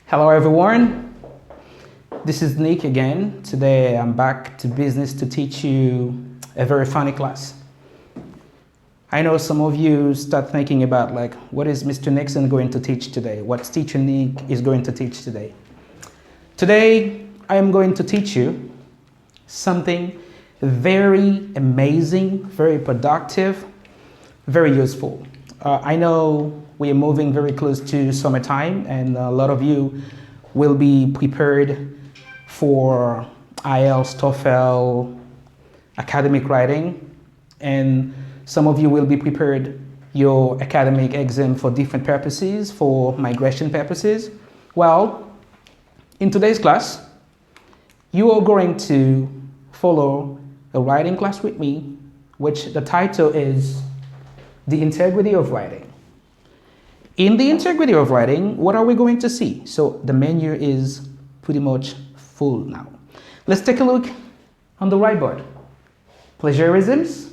Hello everyone, this is Nick again. Today I'm back to business to teach you a very funny class. I know some of you start thinking about what is Mr. Nixon going to teach today? What's teacher Nick is going to teach today? Today I am going to teach you something very amazing, very productive, very useful. I know we are moving very close to summertime and a lot of you will be prepared for IELTS, TOEFL, academic writing, and some of you will be prepared your academic exam for different purposes, for migration purposes. Well, in today's class, you are going to follow a writing class with me, which the title is The Integrity of Writing. In the integrity of writing, what are we going to see? So the menu is pretty much full now. Let's take a look on the whiteboard. Plagiarisms,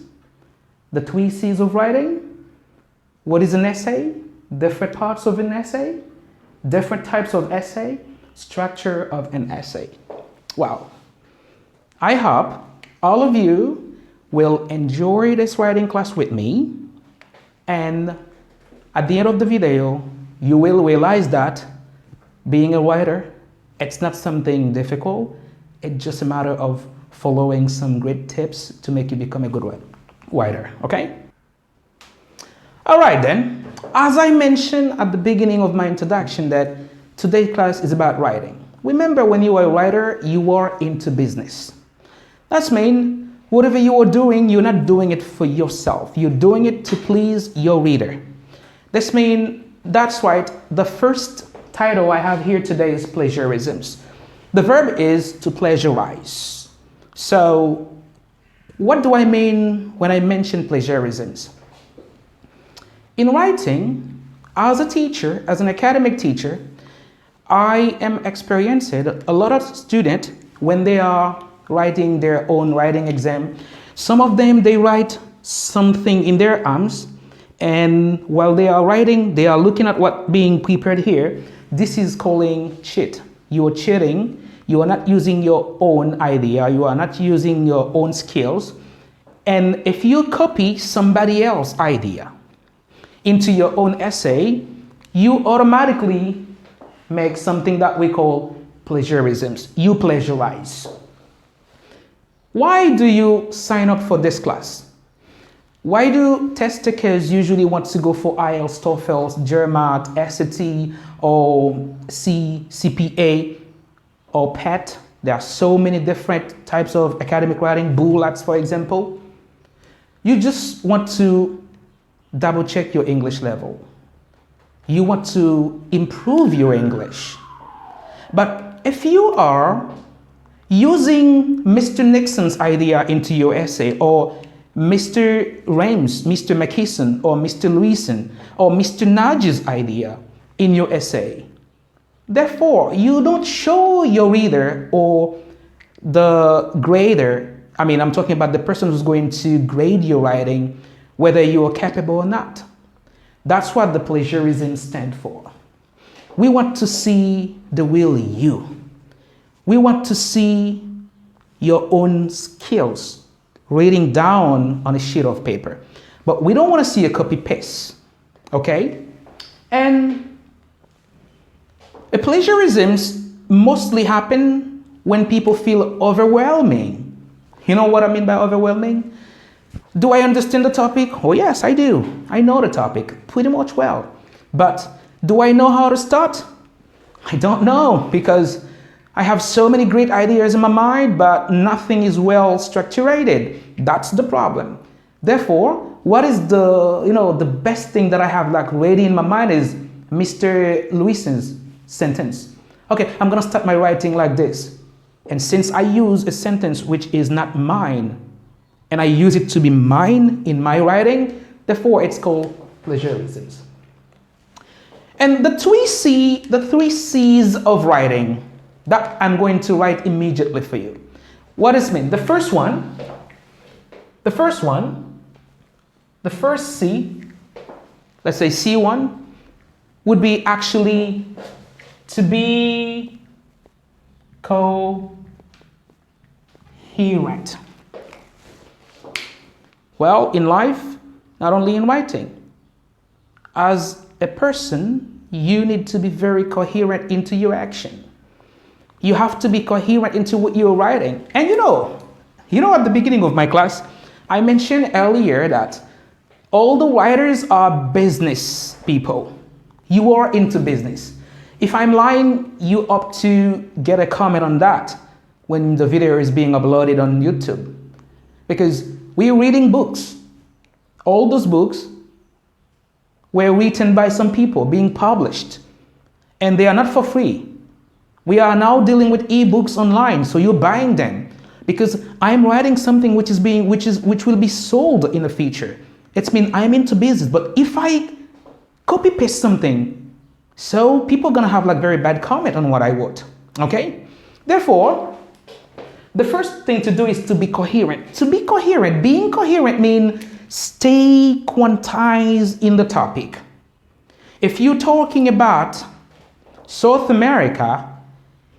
the 3 C's of writing, what is an essay, different parts of an essay, different types of essay, structure of an essay. Wow. I hope all of you will enjoy this writing class with me, and at the end of the video, you will realize that being a writer, it's not something difficult. It's just a matter of following some great tips to make you become a good writer, okay? All right then, as I mentioned at the beginning of my introduction that today's class is about writing. Remember, when you are a writer, you are into business. That's mean whatever you are doing, you're not doing it for yourself. You're doing it to please your reader. This means, that's right, the first title I have here today is plagiarisms. The verb is to plagiarize. So what do I mean when I mention plagiarisms? In writing, as a teacher, as an academic teacher, I am experiencing a lot of students when they are writing their own writing exam. Some of them, they write something in their arms, and while they are writing, they are looking at what being prepared here. This is calling cheat. You are cheating. You are not using your own idea. You are not using your own skills. And if you copy somebody else's idea into your own essay, you automatically make something that we call plagiarisms. You plagiarize. Why do you sign up for this class? Why do test takers usually want to go for IELTS, TOEFL, GRMAT, SAT, or CPA, or PET? There are so many different types of academic writing, bullets, for example. You just want to double check your English level. You want to improve your English. But if you are using Mr. Nixon's idea into your essay, or Mr. Rames, Mr. McKesson, or Mr. Lewison, or Mr. Naji's idea in your essay, therefore, you don't show your reader or the grader, I'm talking about the person who's going to grade your writing, whether you are capable or not. That's what the plagiarism stands for. We want to see the real you. We want to see your own skills written down on a sheet of paper. But we don't want to see a copy-paste, okay? And plagiarisms mostly happen when people feel overwhelming. You know what I mean by overwhelming? Do I understand the topic? Oh yes, I do. I know the topic pretty much well. But do I know how to start? I don't know, because I have so many great ideas in my mind, but nothing is well structured. That's the problem. Therefore, what is the best thing that I have ready in my mind is Mr. Lewison's sentence. Okay, I'm gonna start my writing like this. And since I use a sentence which is not mine, and I use it to be mine in my writing, therefore it's called plagiarisms. And the 3 C's of writing that I'm going to write immediately for you. What does it mean? The first C, let's say C1, would be actually to be coherent? Well, in life, not only in writing, as a person, you need to be very coherent into your action. You have to be coherent into what you're writing. And you know, at the beginning of my class, I mentioned earlier that all the writers are business people. You are into business. If I'm lying, you opt to get a comment on that when the video is being uploaded on YouTube. Because we're reading books. All those books were written by some people, being published. And they are not for free. We are now dealing with ebooks online, so you're buying them. Because I'm writing something which will be sold in the future. It's mean I'm into business, but if I copy paste something, so people are gonna have like very bad comment on what I wrote. Okay? Therefore, the first thing to do is to be coherent. To be coherent, being coherent means stay quantized in the topic. If you're talking about South America,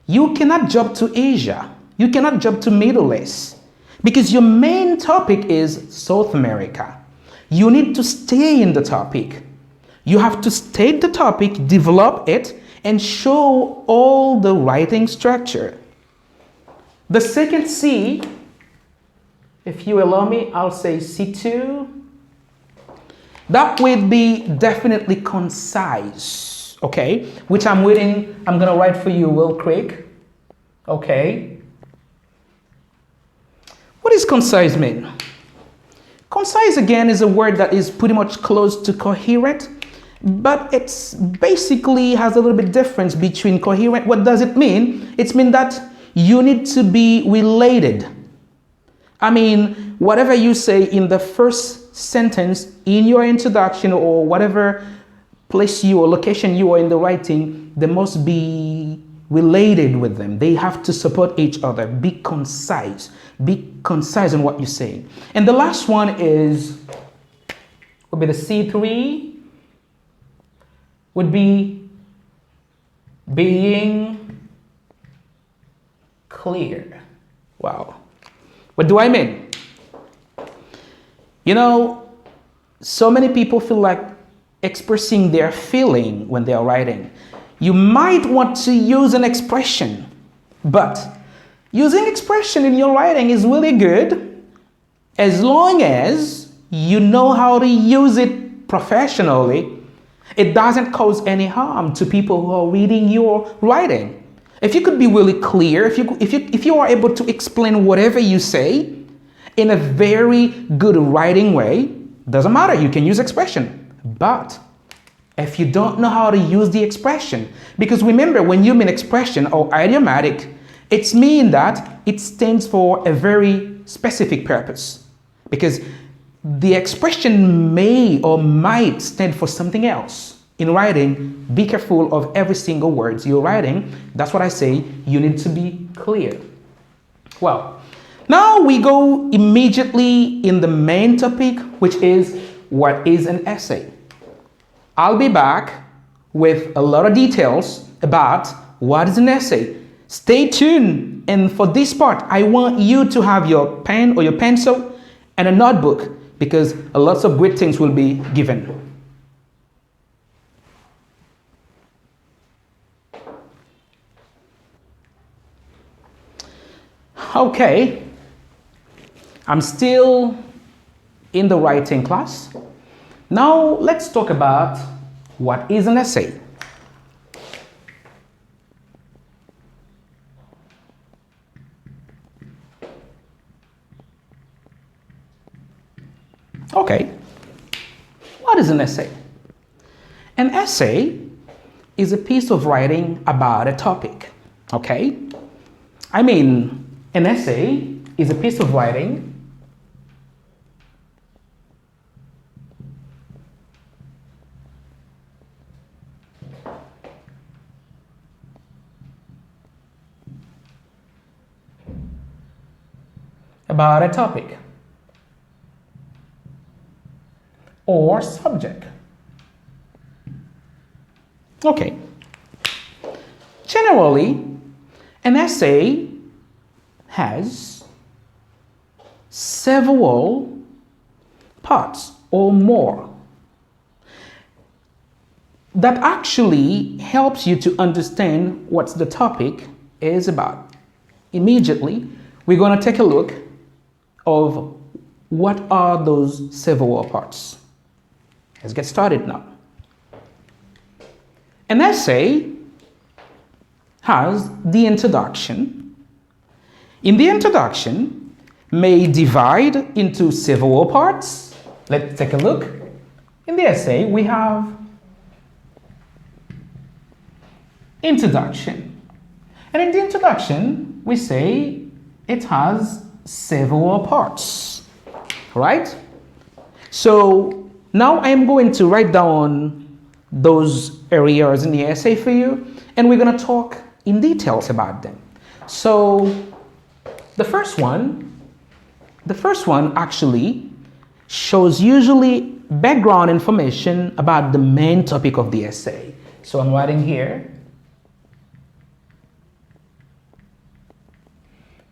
you cannot jump to Asia. You cannot jump to Middle East because your main topic is South America. You need to stay in the topic. You have to state the topic, develop it, and show all the writing structure. The second C, if you allow me, I'll say C2. That would be definitely concise, okay? Which I'm gonna write for you real quick, okay? What does concise mean? Concise, again, is a word that is pretty much close to coherent, but it's basically has a little bit difference between coherent. What does it mean? It means that you need to be related. I mean, whatever you say in the first sentence in your introduction or whatever place you or location you are in the writing, they must be related with them. They have to support each other. Be concise. Be concise in what you say. And the last one would be the C3, would be being clear. Wow. What do I mean? You know, so many people feel like expressing their feeling when they are writing. You might want to use an expression, but using expression in your writing is really good as long as you know how to use it professionally. It doesn't cause any harm to people who are reading your writing. If you could be really clear, if you are able to explain whatever you say in a very good writing way, doesn't matter, you can use expression. But if you don't know how to use the expression, because remember, when you mean expression or idiomatic, it's mean that it stands for a very specific purpose. Because the expression may or might stand for something else. In writing, be careful of every single word you're writing. That's what I say, you need to be clear. Well, now we go immediately in the main topic, which is what is an essay. I'll be back with a lot of details about what is an essay. Stay tuned, and for this part, I want you to have your pen or your pencil and a notebook because lots of great things will be given. Okay, I'm still in the writing class. Now let's talk about what is an essay. Okay, what is an essay? An essay is a piece of writing about a topic, okay? I mean, an essay is a piece of writing about a topic or subject. Okay. Generally, an essay has several parts or more that actually helps you to understand what the topic is about. Immediately, we're going to take a look of what are those several parts. Let's get started now. An essay has the introduction. In the introduction, may divide into several parts. Let's take a look. In the essay, we have introduction. And in the introduction, we say it has several parts, right? So now I am going to write down those areas in the essay for you, and we're going to talk in details about them. So the first one actually shows usually background information about the main topic of the essay. So I'm writing here,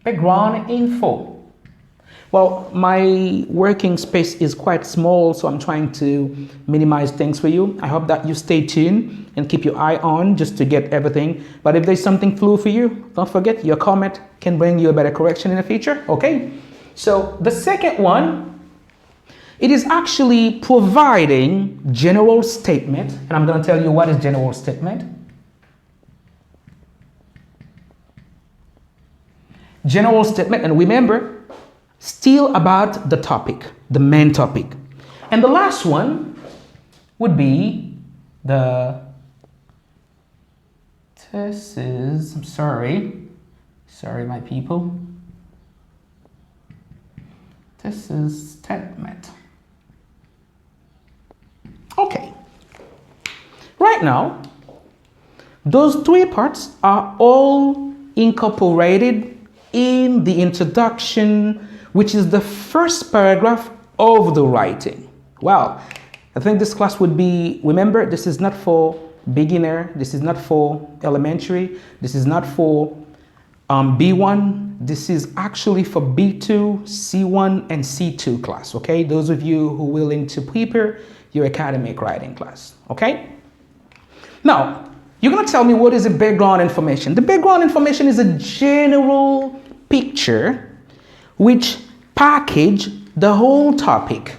background info. Well, my working space is quite small, so I'm trying to minimize things for you. I hope that you stay tuned and keep your eye on just to get everything. But if there's something flew for you, don't forget your comment can bring you a better correction in the future, okay? So the second one, it is actually providing general statement, and I'm going to tell you what is general statement. General statement, and remember, still about the topic, the main topic. And the last one would be the thesis. I'm sorry my people. Thesis statement. Okay. Right now, those three parts are all incorporated in the introduction, which is the first paragraph of the writing. Well, I think this class would be, remember, this is not for beginner, this is not for elementary, this is not for B1, this is actually for B2, C1, and C2 class, okay? Those of you who are willing to prepare your academic writing class, okay? Now, you're gonna tell me what is the background information. The background information is a general picture which package the whole topic.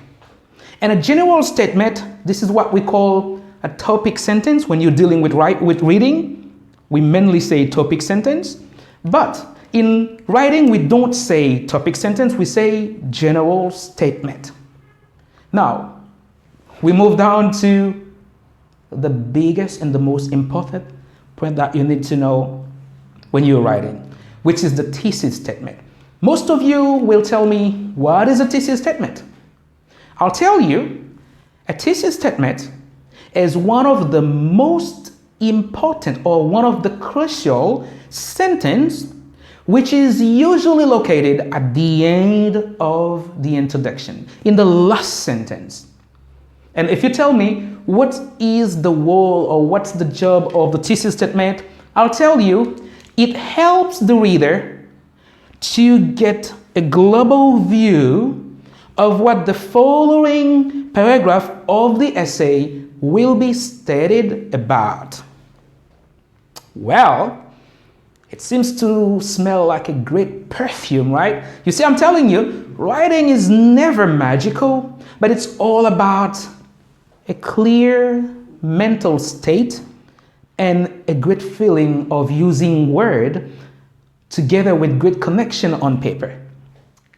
And a general statement, this is what we call a topic sentence. When you're dealing with reading, we mainly say topic sentence. But in writing, we don't say topic sentence, we say general statement. Now, we move down to the biggest and the most important point that you need to know when you're writing, which is the thesis statement. Most of you will tell me, what is a thesis statement? I'll tell you, a thesis statement is one of the most important or one of the crucial sentence which is usually located at the end of the introduction, in the last sentence. And if you tell me what is the role or what's the job of the thesis statement, I'll tell you, it helps the reader to get a global view of what the following paragraph of the essay will be stated about. Well, it seems to smell like a great perfume, right? You see, I'm telling you, writing is never magical, but it's all about a clear mental state and a great feeling of using word together with great connection on paper.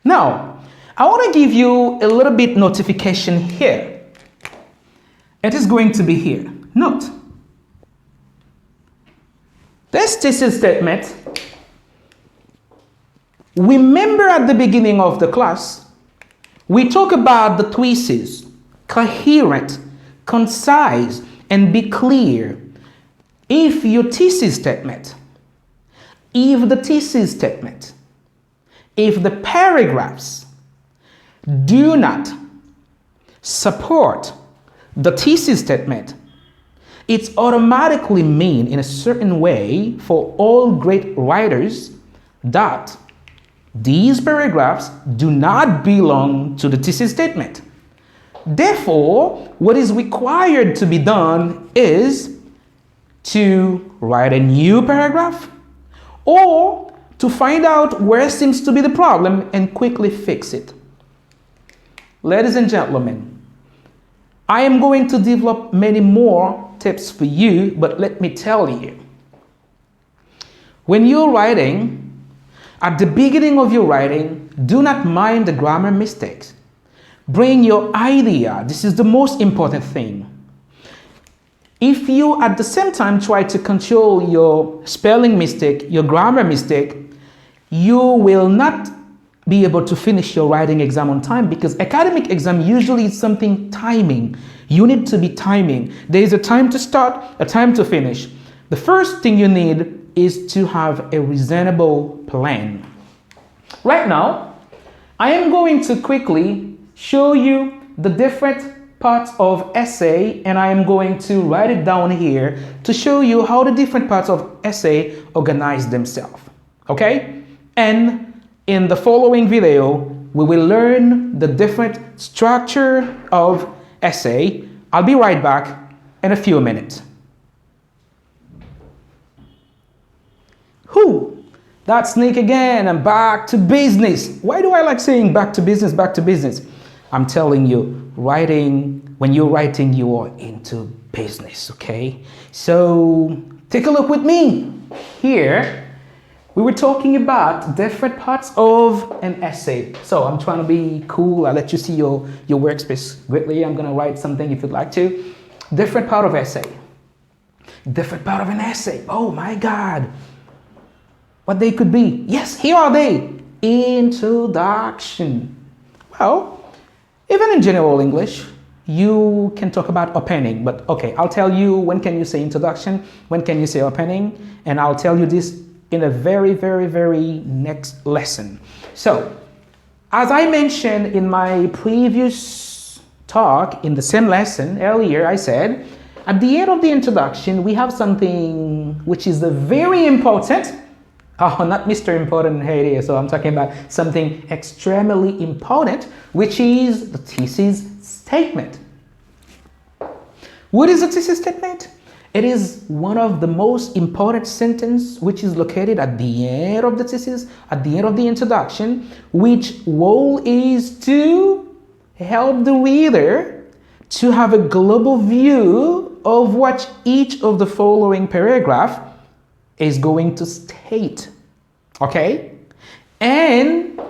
Now, I want to give you a little bit notification here. It is going to be here. Note, this thesis statement, remember at the beginning of the class, we talk about the three C's: coherent, concise, and be clear. If the thesis statement, if the paragraphs do not support the thesis statement, It's automatically mean in a certain way for all great writers that these paragraphs do not belong to the thesis statement. Therefore, what is required to be done is to write a new paragraph or to find out where seems to be the problem and quickly fix it. Ladies and gentlemen, I am going to develop many more tips for you, but let me tell you, when you're writing, at the beginning of your writing, do not mind the grammar mistakes. Bring your idea. This is the most important thing. If you at the same time try to control your spelling mistake, your grammar mistake, you will not be able to finish your writing exam on time, because academic exam usually is something timing. You need to be timing. There is a time to start, a time to finish. The first thing you need is to have a reasonable plan. Right now, I am going to quickly show you the different parts of essay, and I am going to write it down here to show you how the different parts of essay organize themselves. Okay? And in the following video, we will learn the different structure of essay. I'll be right back in a few minutes. Whew, that's Nick again. I'm back to business. Why do I like saying back to business, back to business? I'm telling you, when you're writing, you are into business, okay? So take a look with me. Here, we were talking about different parts of an essay. So I'm trying to be cool. I'll let you see your workspace greatly. I'm going to write something if you'd like to. Different part of essay. Different part of an essay. Oh my God. What they could be. Yes, here are they. Introduction. Well, even in general English, you can talk about opening. But okay, I'll tell you when can you say introduction, when can you say opening, and I'll tell you this in a very, very, very next lesson. So, as I mentioned in my previous talk in the same lesson earlier, I said, at the end of the introduction, we have something which is very important. Oh, not Mr. Important here, so I'm talking about something extremely important, which is the thesis statement. What is a thesis statement? It is one of the most important sentences which is located at the end of the thesis, at the end of the introduction, which role is to help the reader to have a global view of what each of the following paragraph is going to state. Okay? And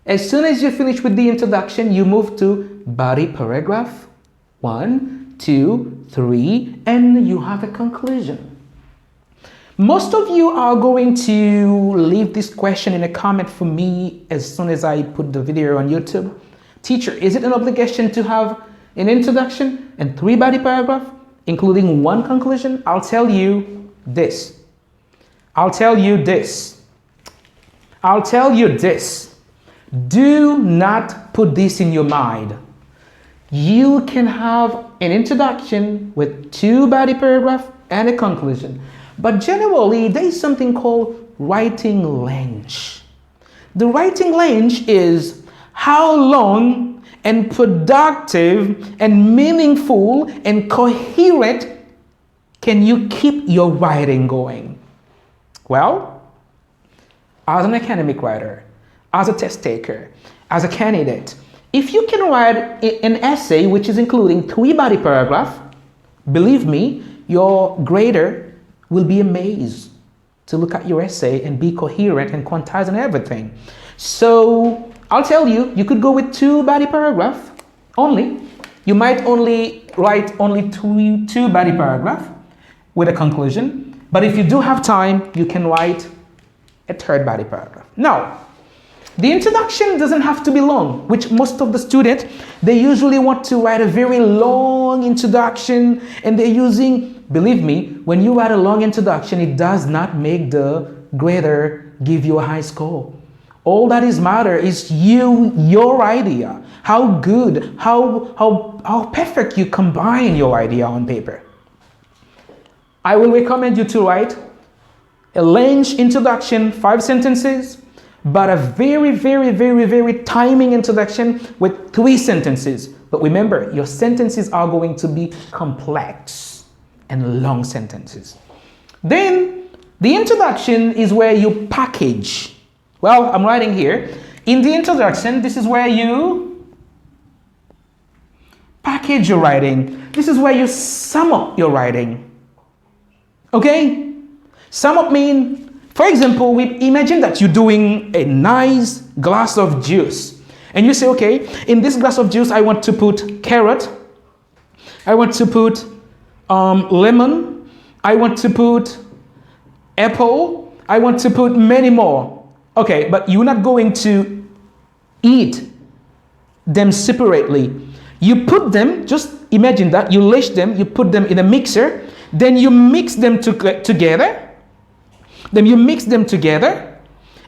as soon as you finish with the introduction, you move to body paragraph 1, 2, 3, and you have a conclusion. Most of you are going to leave this question in a comment for me as soon as I put the video on YouTube. Teacher, is it an obligation to have an introduction and 3 body paragraphs, including 1 conclusion? I'll tell you this. I'll tell you this. I'll tell you this. Do not put this in your mind. You can have an introduction with 2 body paragraphs and a conclusion. But generally, there is something called writing length. The writing length is how long and productive and meaningful and coherent can you keep your writing going. Well, as an academic writer, as a test taker, as a candidate, if you can write an essay which is including 3 body paragraphs, believe me, your grader will be amazed to look at your essay and be coherent and quantized and everything. So I'll tell you, you could go with 2 body paragraphs only. You might only write only 2 body paragraphs with a conclusion. But if you do have time, you can write a 3rd body paragraph. Now, the introduction doesn't have to be long, which most of the students, they usually want to write a very long introduction, and they're using, believe me, when you write a long introduction, it does not make the grader give you a high score. All that is matter is your idea, how good, how perfect you combine your idea on paper. I will recommend you to write a length introduction, 5 sentences, but a very, very, very, very timing introduction with 3 sentences. But remember, your sentences are going to be complex and long sentences. Then the introduction is where you package. Well, I'm writing here. In the introduction, this is where you package your writing. This is where you sum up your writing. Okay? Sum up mean, for example, we imagine that you're doing a nice glass of juice. And you say, okay, in this glass of juice, I want to put carrot. I want to put lemon. I want to put apple. I want to put many more. Okay, but you're not going to eat them separately. You put them, just imagine that, you lash them, you put them in a mixer, then you mix them together. Then you mix them together.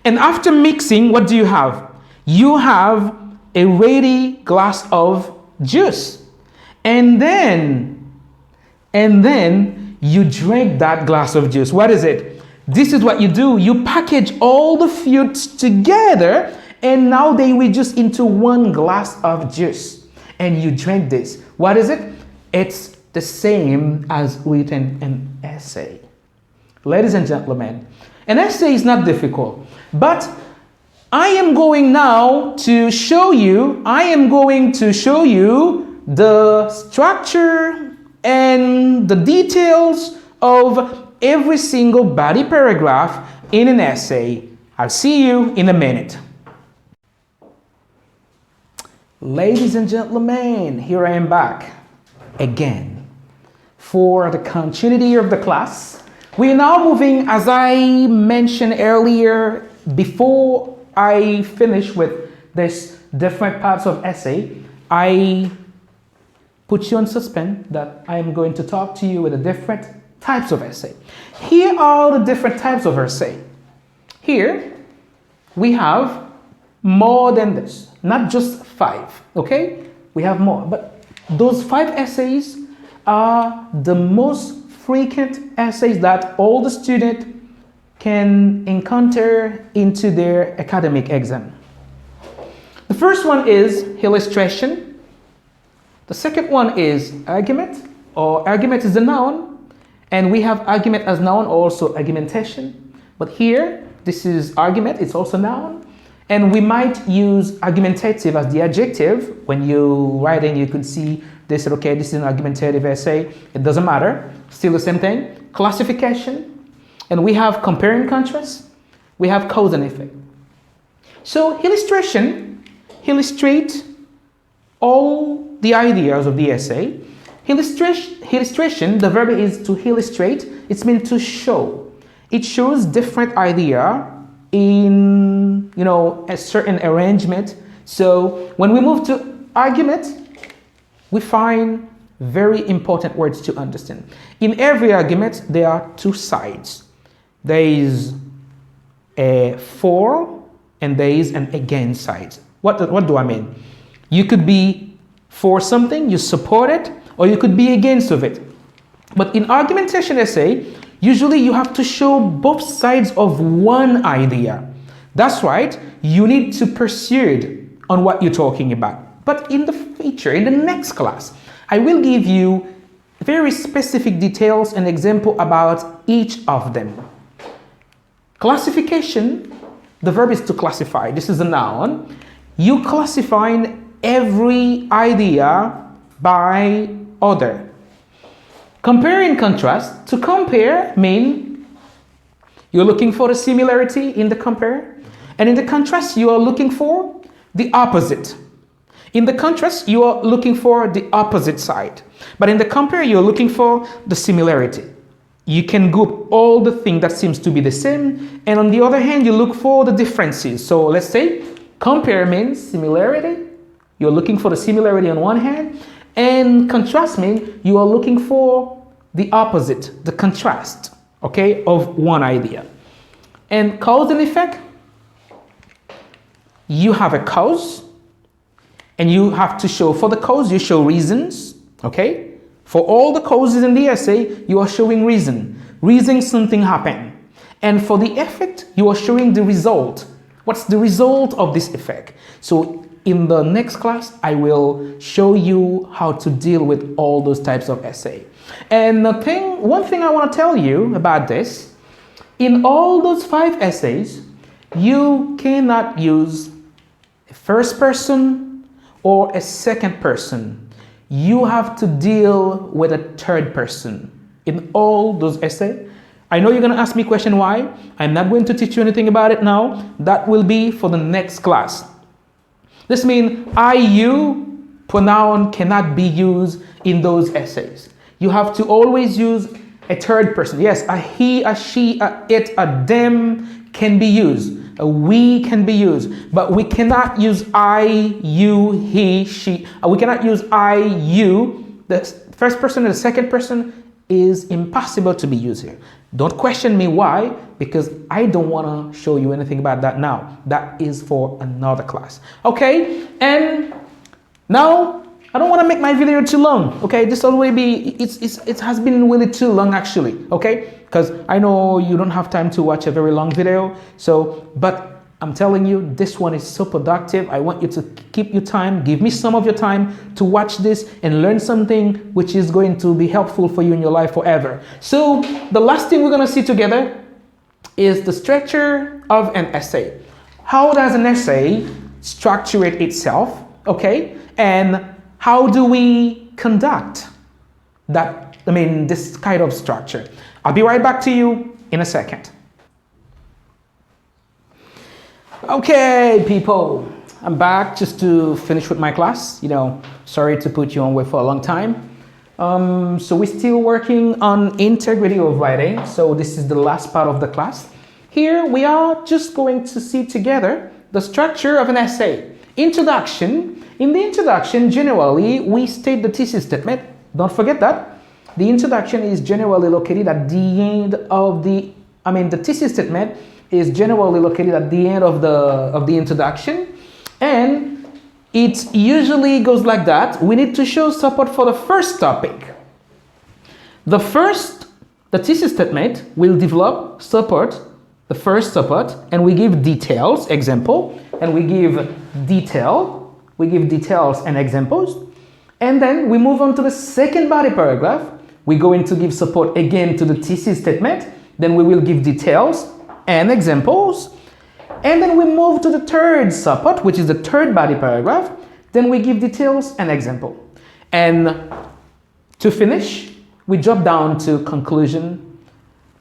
And after mixing, what do you have? You have a ready glass of juice. And then you drink that glass of juice. What is it? This is what you do. You package all the fruits together, and now they reduce into one glass of juice. And you drink this. What is it? It's the same as written an essay. Ladies and gentlemen, an essay is not difficult, but I am going now to show you, the structure and the details of every single body paragraph in an essay. I'll see you in a minute. Ladies and gentlemen, here I am back again for the continuity of the class. We are now moving, as I mentioned earlier, before I finish with this different parts of essay, I put you on suspense that I am going to talk to you with the different types of essay. Here are the different types of essay. Here we have more than this, not just 5, okay? We have more, but those 5 essays are the most frequent essays that all the students can encounter into their academic exam. The first one is illustration. The second one is argument, or argument is the noun, and we have argument as noun, also argumentation. But here, this is argument, it's also noun. And we might use argumentative as the adjective. When you writing, you could see this, okay, this is an argumentative essay. It doesn't matter, still the same thing. Classification, and we have compare and contrast. We have cause and effect. So illustration, illustrate all the ideas of the essay. Illustration, the verb is to illustrate. It's meant to show. It shows different idea in, a certain arrangement. So when we move to argument, we find very important words to understand. In every argument, there are 2 sides. There is a for and there is an against side. What do I mean? You could be for something, you support it, or you could be against of it. But in argumentation essay, usually you have to show both sides of one idea. That's right, you need to pursue on what you're talking about. But in the future, in the next class, I will give you very specific details and example about each of them. Classification, the verb is to classify. This is a noun. You classify every idea by other. Compare and contrast. To compare mean you're looking for the similarity in the compare, and in the contrast you are looking for the opposite. In the contrast you are looking for the opposite side, but in the compare you're looking for the similarity. You can group all the things that seems to be the same, and on the other hand you look for the differences. So let's say compare means similarity. You're looking for the similarity on one hand, and contrast means you are looking for the opposite, the contrast, okay, of one idea. And cause and effect, you have a cause, and you have to show, for the cause you show reasons, okay, For all the causes in the essay, you are showing reason. Reason something happened. And for the effect, you are showing the result. What's the result of this effect? So in the next class, I will show you how to deal with all those types of essay. And one thing I want to tell you about this, in all those 5 essays, you cannot use a first person or a second person. You have to deal with a third person in all those essays. I know you're going to ask me a question why. I'm not going to teach you anything about it now. That will be for the next class. This means I, you pronoun cannot be used in those essays. You have to always use a third person. Yes, a he, a she, a it, a them can be used. A we can be used. But we cannot use I, you, he, she. We cannot use I, you. The first person and the second person is impossible to be used here. Don't question me why, because I don't want to show you anything about that now. That is for another class. Okay, and now I don't want to make my video too long. Okay, this already be it has been really too long actually. Okay, because I know you don't have time to watch a very long video. So, but I'm telling you, this one is so productive. I want you to keep your time, give me some of your time to watch this and learn something which is going to be helpful for you in your life forever. So the last thing we're going to see together is the structure of an essay. How does an essay structure itself? Okay, and how do we conduct that? This kind of structure. I'll be right back to you in a second. Okay, people, I'm back just to finish with my class. Sorry to put you on wait for a long time. So we're still working on integrity of writing. So this is the last part of the class. Here we are just going to see together the structure of an essay. Introduction. In the introduction, generally, we state the thesis statement. Don't forget that. The introduction is generally located at the end of the thesis statement is generally located at the end of the introduction, and it usually goes like that. We need to show support for the first topic. The thesis statement will develop support, the first support, and we give details, example, and we give details and examples, and then we move on to the second body paragraph. We're going to give support again to the thesis statement, then we will give details and examples, and then we move to the third support, which is the third body paragraph. Then we give details and example, and to finish we drop down to conclusion.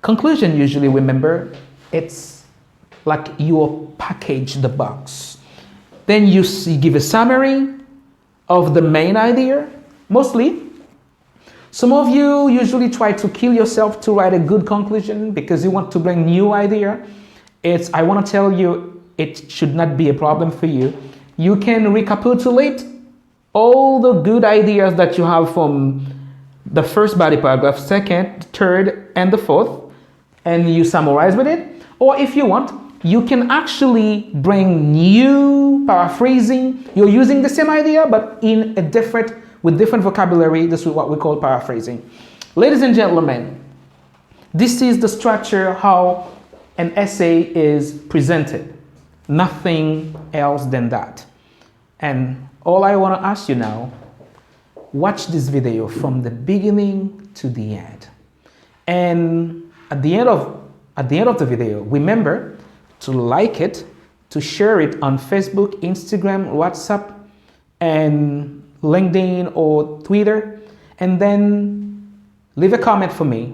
Conclusion, usually, remember, it's like you package the box. Then you give a summary of the main idea. Mostly some of you usually try to kill yourself to write a good conclusion because you want to bring new idea. I want to tell you, it should not be a problem for you. You can recapitulate all the good ideas that you have from the first body paragraph, second, third, and the fourth, and you summarize with it. Or if you want, you can actually bring new paraphrasing. You're using the same idea, but with different vocabulary. This is what we call paraphrasing. Ladies and gentlemen, this is the structure how an essay is presented. Nothing else than that. And all I want to ask you now, watch this video from the beginning to the end. And at the end of the video, remember to like it, to share it on Facebook, Instagram, WhatsApp, and LinkedIn or Twitter, and then leave a comment for me.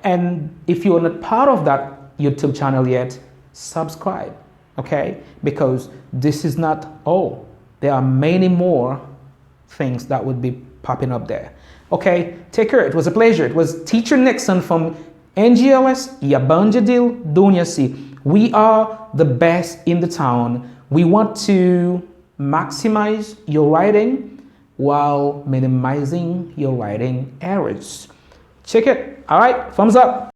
And if you are not part of that YouTube channel yet, subscribe, okay? Because this is not all. There are many more things that would be popping up there. Okay, take care. It was a pleasure. It was Teacher Nixon from NGLS Yabanjadil Dunyasi. We are the best in the town. We want to maximize your writing while minimizing your writing errors. Check it. All right, thumbs up.